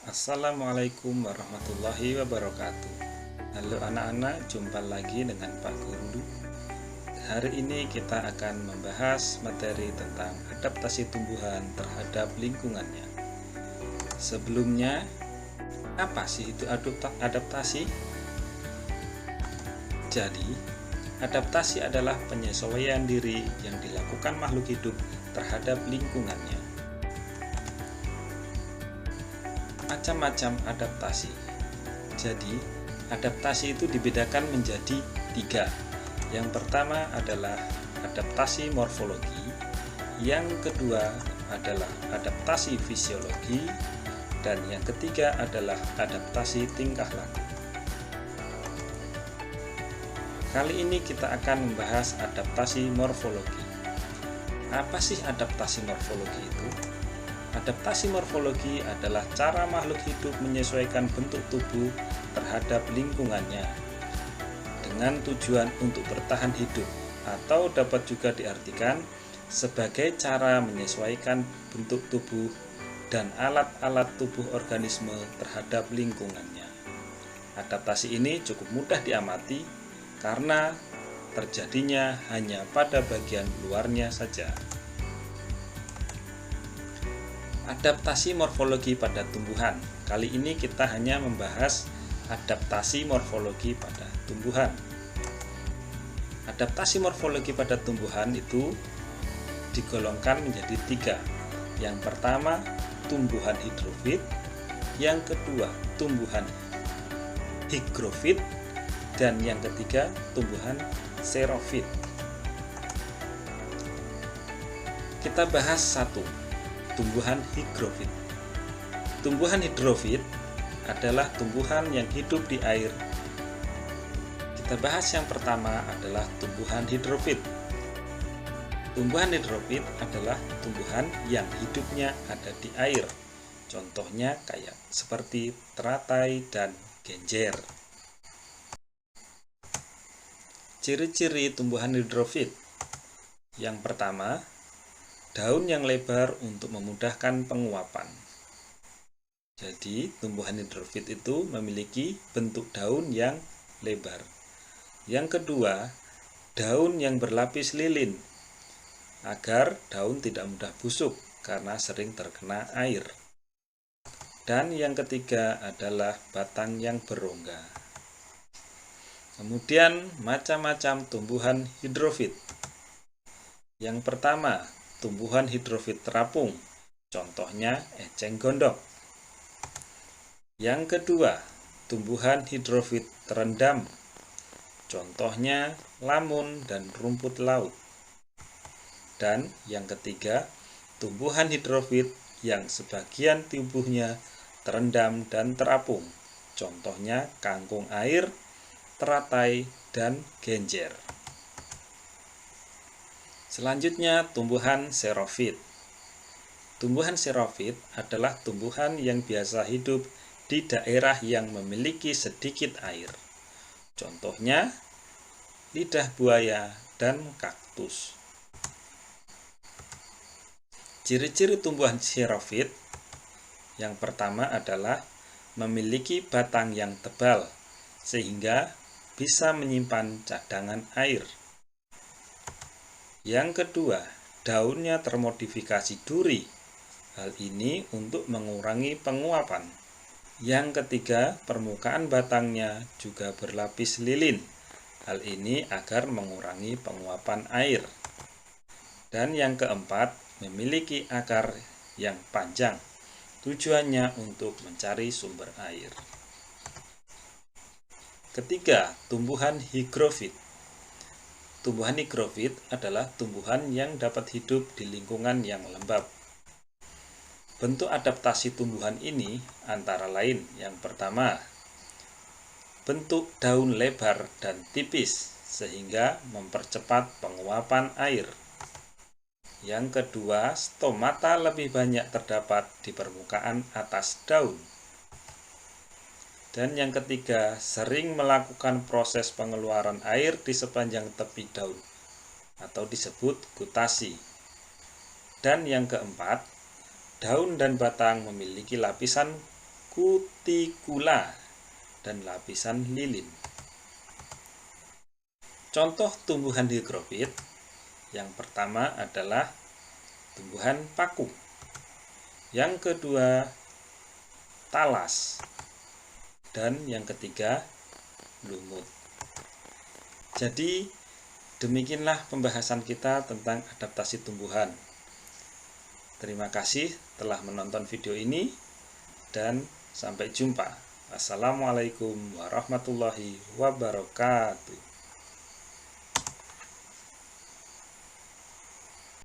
Assalamualaikum warahmatullahi wabarakatuh. Halo anak-anak, jumpa lagi dengan Pak Guru. Hari ini kita akan membahas materi tentang adaptasi tumbuhan terhadap lingkungannya. Sebelumnya, apa sih itu adaptasi? Jadi, adaptasi adalah penyesuaian diri yang dilakukan makhluk hidup terhadap lingkungannya. Macam-macam adaptasi. Jadi, adaptasi itu dibedakan menjadi 3. Yang pertama adalah adaptasi morfologi, yang kedua adalah adaptasi fisiologi, dan yang ketiga adalah adaptasi tingkah laku. Kali ini kita akan membahas adaptasi morfologi. Apa sih adaptasi morfologi itu? Adaptasi morfologi adalah cara makhluk hidup menyesuaikan bentuk tubuh terhadap lingkungannya dengan tujuan untuk bertahan hidup, atau dapat juga diartikan sebagai cara menyesuaikan bentuk tubuh dan alat-alat tubuh organisme terhadap lingkungannya. Adaptasi ini cukup mudah diamati karena terjadinya hanya pada bagian luarnya saja. Adaptasi morfologi pada tumbuhan. Kali ini kita hanya membahas adaptasi morfologi pada tumbuhan. Adaptasi morfologi pada tumbuhan itu digolongkan menjadi 3. Yang pertama, tumbuhan hidrofit. Yang kedua, tumbuhan higrofit. Dan yang ketiga, tumbuhan xerofit. Kita bahas satu. Tumbuhan higrofit. Tumbuhan hidrofit adalah tumbuhan yang hidup di air. Kita bahas yang pertama adalah tumbuhan hidrofit. Tumbuhan hidrofit adalah tumbuhan yang hidupnya ada di air. Contohnya kayak seperti teratai dan genjer. Ciri-ciri tumbuhan hidrofit. Yang pertama, daun yang lebar untuk memudahkan penguapan. Jadi, tumbuhan hidrofit itu memiliki bentuk daun yang lebar. Yang kedua, daun yang berlapis lilin, agar daun tidak mudah busuk karena sering terkena air. Dan yang ketiga adalah batang yang berongga. Kemudian, macam-macam tumbuhan hidrofit. Yang pertama, tumbuhan hidrofit terapung, contohnya eceng gondok. Yang kedua, tumbuhan hidrofit terendam, contohnya lamun dan rumput laut. Dan yang ketiga, tumbuhan hidrofit yang sebagian tubuhnya terendam dan terapung, contohnya kangkung air, teratai, dan genjer. Selanjutnya, tumbuhan xerofit. Tumbuhan xerofit adalah tumbuhan yang biasa hidup di daerah yang memiliki sedikit air. Contohnya, lidah buaya dan kaktus. Ciri-ciri tumbuhan xerofit. Yang pertama adalah memiliki batang yang tebal, sehingga bisa menyimpan cadangan air. Yang kedua, daunnya termodifikasi duri. Hal ini untuk mengurangi penguapan. Yang ketiga, permukaan batangnya juga berlapis lilin. Hal ini agar mengurangi penguapan air. Dan yang keempat, memiliki akar yang panjang. Tujuannya untuk mencari sumber air. Ketiga, tumbuhan higrofit. Tumbuhan higrofit adalah tumbuhan yang dapat hidup di lingkungan yang lembab. Bentuk adaptasi tumbuhan ini antara lain, yang pertama, bentuk daun lebar dan tipis sehingga mempercepat penguapan air. Yang kedua, stomata lebih banyak terdapat di permukaan atas daun. Dan yang ketiga, sering melakukan proses pengeluaran air di sepanjang tepi daun atau disebut gutasi. Dan yang keempat, daun dan batang memiliki lapisan kutikula, dan lapisan lilin. Contoh tumbuhan higrofit yang pertama adalah tumbuhan paku. Yang kedua, talas. Dan yang ketiga, lumut. Jadi, demikianlah pembahasan kita tentang adaptasi tumbuhan. Terima kasih telah menonton video ini dan sampai jumpa. Assalamualaikum warahmatullahi wabarakatuh.